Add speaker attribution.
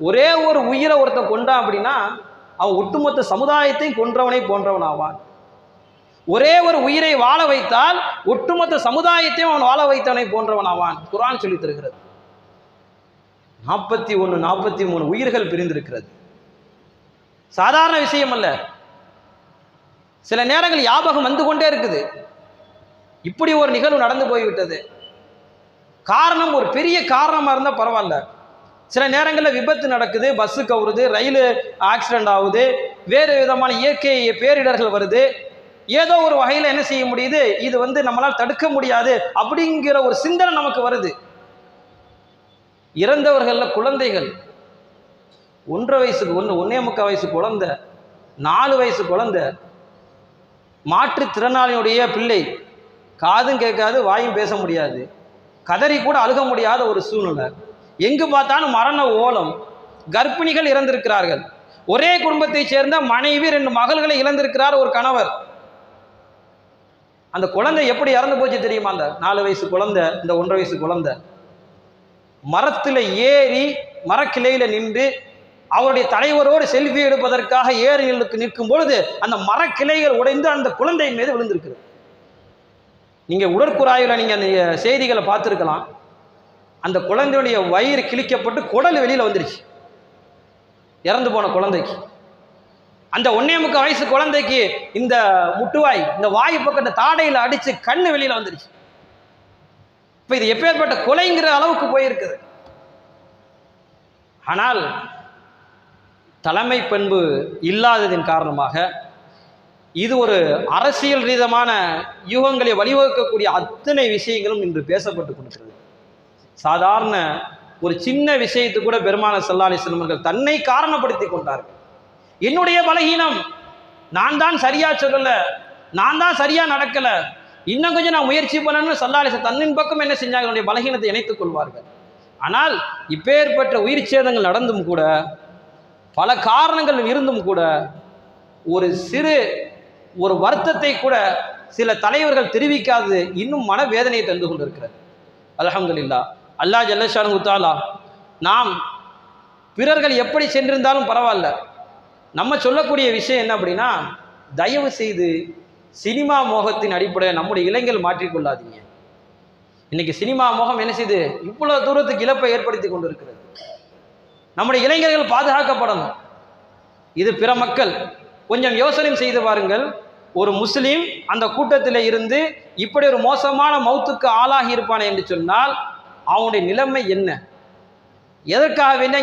Speaker 1: ஒரே ஒரு உயிரை ஒருத்தன் கொண்டான் அப்படின்னா அவன் ஒட்டுமொத்த சமுதாயத்தையும் கொன்றவனை போன்றவன் ஆவான். ஒரே ஒரு உயிரை வாழ வைத்தால் ஒட்டுமொத்த சமுதாயத்தையும் அவன் வாழ வைத்தவனை போன்றவன் ஆவான். குர்ஆன் சொல்லி தருகிறது. 41 43 உயிர்கள் பிரிந்திருக்கிறது. சாதாரண விஷயம் அல்ல. சில நேரங்கள் ஞாபகம் வந்து கொண்டே இருக்குது. இப்படி ஒரு நிகழ்வு நடந்து போய்விட்டது. காரணம் ஒரு பெரிய காரணமாக இருந்தால் பரவாயில்ல. சில நேரங்களில் விபத்து நடக்குது, பஸ்ஸு கவுறுது, ரயில் ஆக்சிடென்ட் ஆகுது, வேறு விதமான இயற்கை பேரிடர்கள் வருது. ஏதோ ஒரு வகையில் என்ன செய்ய முடியுது, இது நம்மளால் தடுக்க முடியாது அப்படிங்கிற ஒரு சிந்தனை நமக்கு வருது. இறந்தவர்களில் குழந்தைகள் 1.5 வயசுக்கு 1.25 வயசு குழந்தை, 4 வயசு குழந்தை, மாற்றுத்திறனாளியுடைய பிள்ளை, காதும் கேட்காது, வாயும் பேச முடியாது, கதறி கூட அழுக முடியாத ஒரு சூழ்நிலை. எங்கு பார்த்தாலும் மரண ஓலம். கர்ப்பிணிகள் இறந்திருக்கிறார்கள். ஒரே குடும்பத்தை சேர்ந்த மனைவி 2 மகள்களை இழந்திருக்கிறார் ஒரு கணவர். அந்த குழந்தை எப்படி இறந்து போச்சு தெரியுமா? அந்த 4 வயசு குழந்தை, இந்த 1.5 வயசு குழந்தை மரத்தில் ஏறி மரக்கிளையில நின்று அவருடைய தலைவரோடு செல்ஃபி எடுப்பதற்காக ஏறி நிற்கும் பொழுது அந்த மரக்கிளைகள் உடைந்து அந்த குழந்தையின் மீது விழுந்திருக்கிறது. நீங்க உடற்குறாயில் நீங்க அந்த செய்திகளை பார்த்துருக்கலாம். அந்த குழந்தையுடைய வயிறு கிழிக்கப்பட்டு குடல் வெளியில வந்துருச்சு. இறந்து போன குழந்தைக்கு, அந்த 1.25 வயசு குழந்தைக்கு இந்த முட்டுவாய், இந்த வாயு பக்கம் இந்த தாடையில் அடிச்சு கண்ணு வெளியில வந்துருச்சு. இப்ப இது எப்பேற்பட்ட கொலைங்கிற அளவுக்கு போயிருக்குது. ஆனால் தலைமை பண்பு இல்லாததின் காரணமாக இது ஒரு அரசியல் ரீதியான யூகங்களை வழிவகுக்கக்கூடிய அத்தனை விஷயங்களும் இன்று பேசப்பட்டு கொண்டிருக்கிறது. சாதாரண ஒரு சின்ன விஷயத்துக்கு கூட பெருமானார் ஸல்லல்லாஹு அலைஹி வஸல்லம் அவர்கள் தன்னை காரணப்படுத்தி கொண்டார்கள். என்னுடைய பலகீனம், நான் தான் சரியா சொல்லல, நான் தான் சரியா நடக்கல, இன்னும் கொஞ்சம் நான் முயற்சி பண்ணணும்னு ஸல்லல்லாஹு அலைஹி வஸல்லம் தன்னின் பக்கம் என்ன செஞ்சாங்க, என்னுடைய பலகீனத்தை இணைத்துக் கொள்வார்கள். ஆனால் இப்பேற்பட்ட உயிர் சேதங்கள் நடந்தும் கூட, பல காரணங்கள் இருந்தும் கூட, ஒரு சிறு ஒரு வருத்தத்தை கூட சில தலைவர்கள் தெரிவிக்காது இன்னும் மனவேதனையை தந்து கொண்டிருக்கிறது. அல்ஹம்துலில்லாஹ். அல்லாஹ் ஜல்ல ஷானஹு தஆலா நாம் பிறர்கள் எப்படி சென்றிருந்தாலும் பரவாயில்ல, நம்ம சொல்லக்கூடிய விஷயம் என்ன அப்படின்னா, தயவு செய்து சினிமா மோகத்தின் அடிப்படையில் நம்முடைய இளைஞர்கள் மாற்றிக்கொள்ளாதீங்க. இன்னைக்கு சினிமா மோகம் என்ன செய்து இவ்வளவு தூரத்துக்கு இழப்பை ஏற்படுத்தி கொண்டிருக்கிறது. நம்முடைய இளைஞர்கள் பாதுகாக்கப்படணும். இது பிற மக்கள் கொஞ்சம் யோசனை செய்து பாருங்கள். ஒரு முஸ்லீம் அந்த கூட்டத்தில் இருந்து இப்படி ஒரு மோசமான மௌத்துக்கு ஆளாகி இருப்பானே என்று சொன்னால் அவனுடைய நிலைமை என்ன? எதற்காக வேண்டிய